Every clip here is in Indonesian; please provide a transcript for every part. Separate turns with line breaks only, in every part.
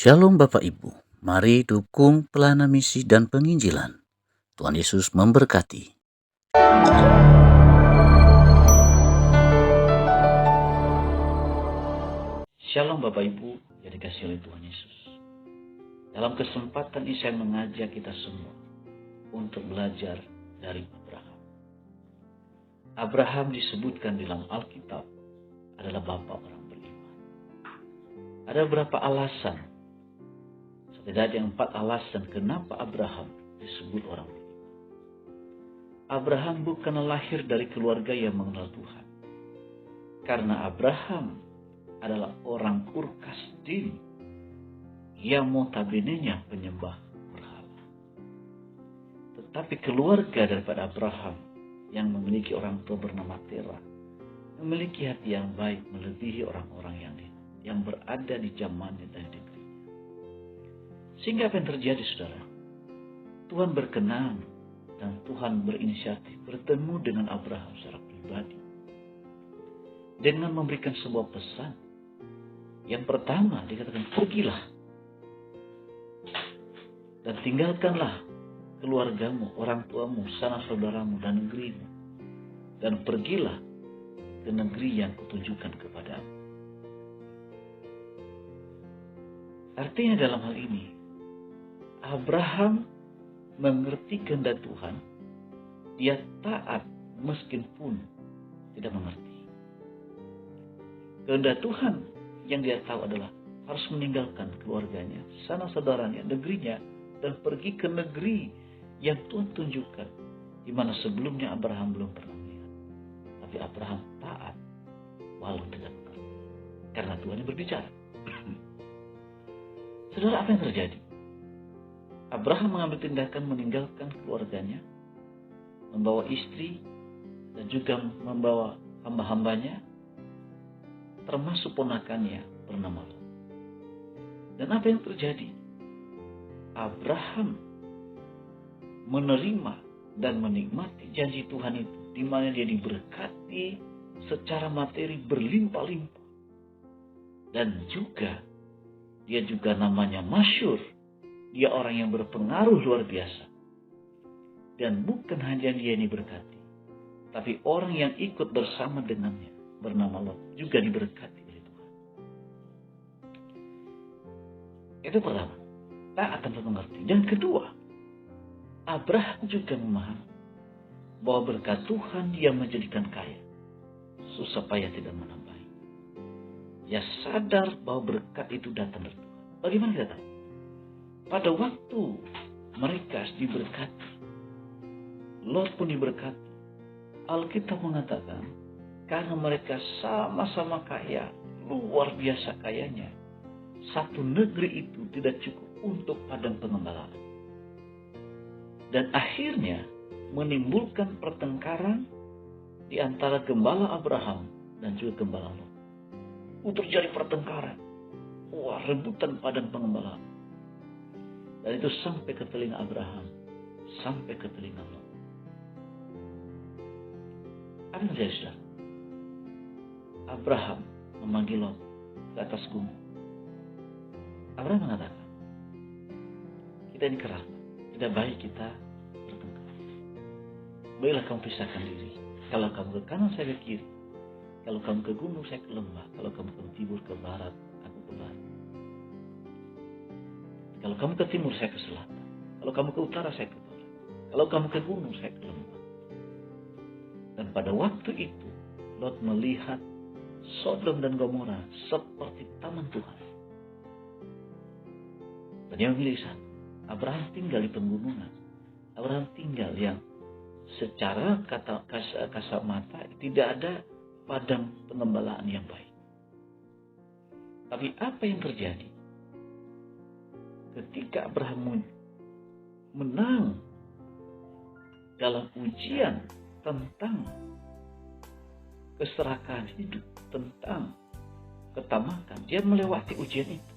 Shalom Bapak Ibu, mari dukung pelayanan misi dan penginjilan. Tuhan Yesus memberkati. Shalom Bapak Ibu yang dikasihi oleh Tuhan Yesus. Dalam kesempatan ini saya mengajak kita semua untuk belajar dari Abraham. Abraham disebutkan di dalam Alkitab adalah bapa orang beriman. Ada beberapa alasan, setidaknya 4 alasan kenapa Abraham disebut orang beriman. Abraham bukan lahir dari keluarga yang mengenal Tuhan. Karena Abraham adalah orang Ur Kasdim yang notabene-nya penyembah berhala. Tetapi keluarga daripada Abraham yang memiliki orang tua bernama Terah memiliki hati yang baik melebihi orang-orang yang berada di zamannya dan negerinya. Sehingga apa yang terjadi, saudara? Tuhan berkenan dan Tuhan berinisiatif bertemu dengan Abraham secara pribadi dengan memberikan sebuah pesan. Yang pertama dikatakan, pergilah dan tinggalkanlah keluargamu, orang tuamu, sanak saudaramu dan negerimu, dan pergilah ke negeri yang kutunjukkan kepadamu. Artinya dalam hal ini Abraham mengerti kehendak Tuhan. Dia taat meskipun tidak mengerti. Kehendak Tuhan yang dia tahu adalah harus meninggalkan keluarganya, sanak saudaranya, negerinya, dan pergi ke negeri yang Tuhan tunjukkan, di mana sebelumnya Abraham belum pernah melihat. Tapi Abraham taat walau tidak mengerti, karena Tuhan yang berbicara. Saudara, apa yang terjadi? Abraham mengambil tindakan meninggalkan keluarganya, membawa istri, dan juga membawa hamba-hambanya, termasuk ponakannya bernama Lot. Dan apa yang terjadi? Abraham menerima dan menikmati janji Tuhan itu, di mana dia diberkati secara materi berlimpah-limpah. Dan juga dia juga namanya masyhur. Dia orang yang berpengaruh luar biasa. Dan bukan hanya dia yang diberkati, tapi orang yang ikut bersama dengannya bernama Lot juga diberkati oleh Tuhan. Itu pertama, taat tanpa mengerti. Dan kedua, Abraham juga memahami bahwa berkat Tuhan yang menjadikan kaya, susah payah tidak menambahi. Dia sadar bahwa berkat itu datang dari Tuhan. Bagaimana kita tahu? Pada waktu mereka diberkati, Lot pun diberkati. Alkitab mengatakan, karena mereka sama-sama kaya, luar biasa kayanya, satu negeri itu tidak cukup untuk padang pengembalaan. Dan akhirnya menimbulkan pertengkaran di antara gembala Abraham dan juga gembala Lot. Terjadi pertengkaran. Rebutan padang pengembalaan. Dan itu sampai ke telinga Abraham, sampai ke telinga Lot. Apa yang terjadi, saudara? Abraham memanggil Lot ke atas gunung. Abraham mengatakan, kita ini keras, tidak baik kita bertengkar. Baiklah kamu pisahkan diri. Kalau kamu ke kanan, saya ke kiri. Kalau kamu ke gunung, saya ke lembah. Kalau kamu ke timur, ke barat, aku ke barat. Kalau kamu ke timur, saya ke selatan. Kalau kamu ke utara, saya ke barat. Kalau kamu ke gunung, saya ke lembah. Dan pada waktu itu, Lot melihat Sodom dan Gomora seperti taman Tuhan. Dan dia memilih sana. Abraham tinggal di pegunungan. Abraham tinggal yang secara kasat mata tidak ada padang pengembalaan yang baik. Tapi apa yang terjadi? Ketika Abraham menang dalam ujian tentang keserakahan hidup, tentang ketamakan, dia melewati ujian itu.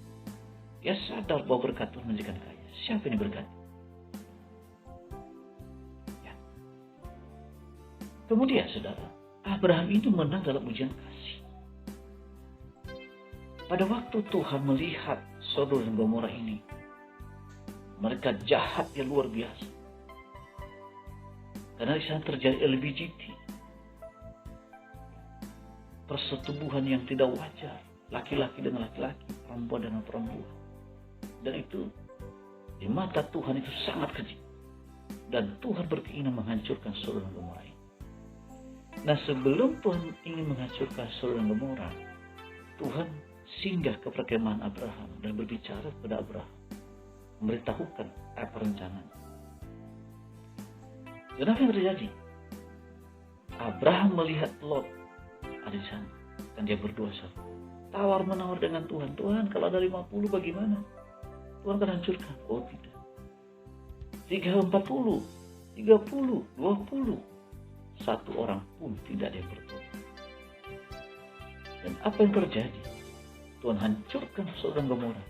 Dia sadar bahwa berkat Tuhan menjadikan kaya. Siapa yang diberkati? Ya. Kemudian, saudara, Abraham itu menang dalam ujian kasih. Pada waktu Tuhan melihat Sodom dan Gomora ini, mereka jahat yang luar biasa. Karena di sana terjadi LGBT, persetubuhan yang tidak wajar, laki-laki dengan laki-laki, perempuan dengan perempuan. Dan itu di mata Tuhan itu sangat keji. Dan Tuhan berkeinginan menghancurkan Sodom dan Gomora ini. Nah, sebelum Tuhan ingin menghancurkan Sodom dan Gomora, Tuhan singgah ke perkemahan Abraham dan berbicara kepada Abraham, memberitahukan apa rencananya. Dan apa yang terjadi? Abraham melihat Lot ada di sana, dan dia berdoa tawar menawar dengan Tuhan. Tuhan, kalau ada 50 bagaimana? Tuhan akan hancurkan. Oh tidak. 40, 30, 20. Satu orang pun tidak ada yang bertobat. Dan apa yang terjadi? Tuhan hancurkan Sodom dan Gomora.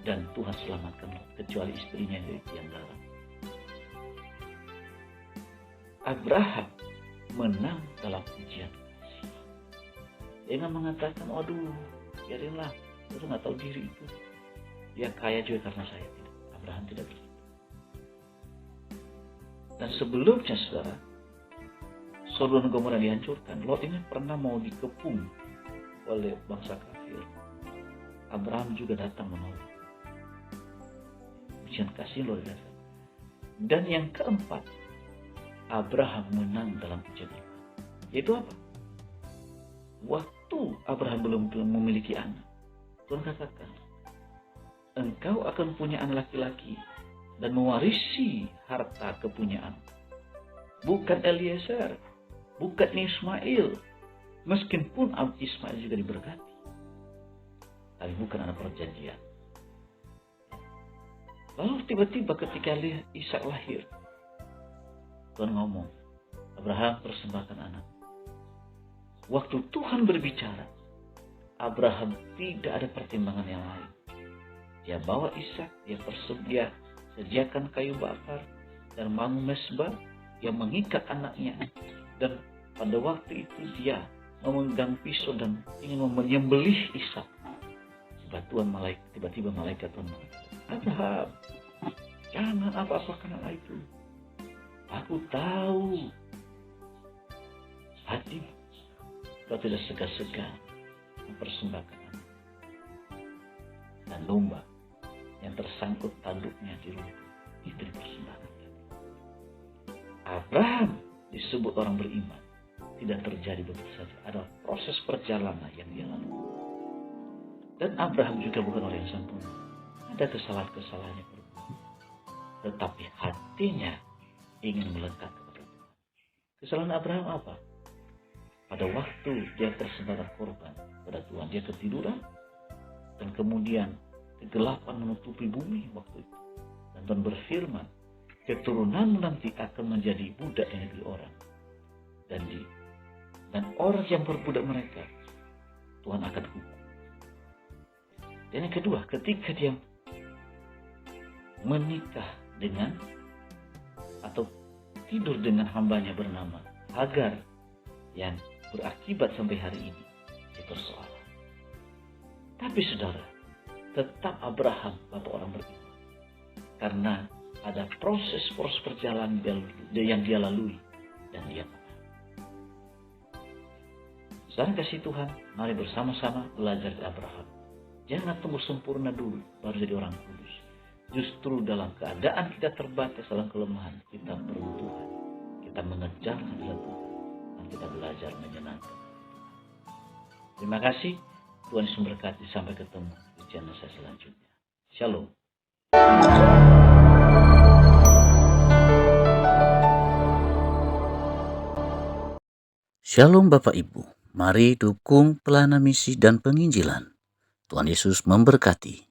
Dan Tuhan selamatkan Lot, kecuali istrinya yang dalam. Abraham menang dalam ujian. Dia mengatakan, waduh, biarinlah, itu nggak tahu diri itu. Dia kaya juga karena saya. Tidak. Abraham tidak begitu. Dan sebelumnya, saudara, Sodom dan Gomora dihancurkan. Lot ini pernah mau dikepung oleh bangsa kafir. Abraham juga datang menolong. Ujian kasih luar biasa. Dan yang keempat, Abraham menang dalam ujian iman. Yaitu apa? Waktu Abraham belum memiliki anak, Tuhan katakan, engkau akan punya anak laki-laki dan mewarisi harta kepunyaan. Bukan Eliezer, bukan Ismail, meskipun Ismail juga diberkati, tapi bukan anak perjanjian. Lalu tiba-tiba ketika Ishak lahir, Tuhan ngomong, Abraham persembahkan anak. Waktu Tuhan berbicara, Abraham tidak ada pertimbangan yang lain. Dia bawa Ishak, dia sediakan kayu bakar dan bangun mesbah, dia mengikat anaknya. Dan pada waktu itu dia memegang pisau dan ingin menyembelih Ishak. Tiba-tiba malaikat Tuhan mengatakan, Abraham, jangan apa-apakan anak itu. Aku tahu hatimu. Kau tidak segan-segan mempersembahkan anak. Dan domba yang tersangkut tanduknya di rumah itu dipersembahkan. Abraham disebut orang beriman. Tidak terjadi begitu saja. Ada proses perjalanan yang dia lalui. Dan Abraham juga bukan orang yang sempurna. Ada kesalahan-kesalahannya berbuat. Tetapi hatinya ingin melekat kepada Tuhan. Kesalahan Abraham apa? Pada waktu dia persembahkan korban pada Tuhan, dia ketiduran dan kemudian kegelapan menutupi bumi waktu itu. Dan Tuhan berfirman, keturunanmu nanti akan menjadi budak di negeri orang. Dan orang yang berbudak mereka, Tuhan akan hukum. Dan yang kedua, ketika dia menikah dengan atau tidur dengan hambanya bernama Hagar yang berakibat sampai hari ini dipersoalkan. Tapi saudara, tetap Abraham bapa orang beriman. Karena ada proses perjalanan yang dia lalui dan dia menang. Saudara kasih Tuhan, mari bersama-sama belajar dari Abraham. Jangan tunggu sempurna dulu baru jadi orang kudus. Justru dalam keadaan kita terbatas dalam kelemahan, kita perlu Tuhan. Kita mengejar hadirat Tuhan. Dan kita belajar menyenangkan. Terima kasih. Tuhan Yesus memberkati. Sampai ketemu di channel saya selanjutnya. Shalom.
Shalom Bapak Ibu. Mari dukung pelayanan misi dan penginjilan. Tuhan Yesus memberkati.